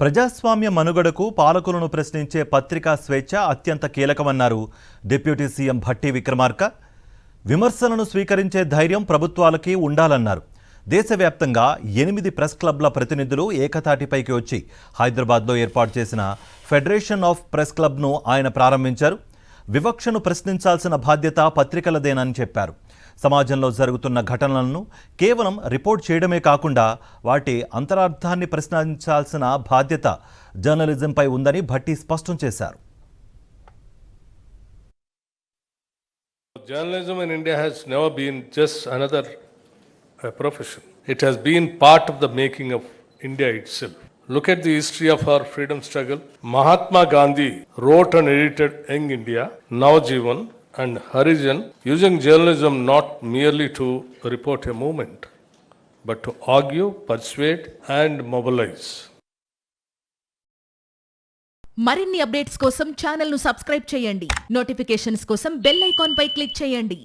ప్రజాస్వామ్య మనుగడకు పాలకులను ప్రశ్నించే పత్రికా స్వేచ్ఛ అత్యంత కీలకమన్నారు డిప్యూటీ సీఎం భట్టి విక్రమార్క. విమర్శలను స్వీకరించే ధైర్యం ప్రభుత్వాలకి ఉండాలన్నారు. దేశవ్యాప్తంగా 8 ప్రెస్ క్లబ్ల ప్రతినిధులు ఏకతాటిపైకి వచ్చి హైదరాబాద్లో ఏర్పాటు చేసిన ఫెడరేషన్ ఆఫ్ ప్రెస్ క్లబ్ను ఆయన ప్రారంభించారు. వివక్షను ప్రశ్నించాల్సిన బాధ్యత పత్రికలదేనని చెప్పారు. సమాజంలో జరుగుతున్న ఘటనలను కేవలం రిపోర్ట్ చేయడమే కాకుండా వాటి అంతరార్థాన్ని ప్రశ్నించాల్సిన బాధ్యత జర్నలిజంపై ఉందని భట్టి స్పష్టం చేశారు. Journalism in India has never been just another profession. It has been part of the making of India itself. Look at the history of our freedom struggle. Mahatma Gandhi wrote and edited Young India, Navjivan and Harijan, using journalism not merely to report a movement, but to argue, persuade and mobilize. మరిన్ని updates కోసం channel ను subscribe చేయండి. Notifications కోసం bell icon పై click చేయండి.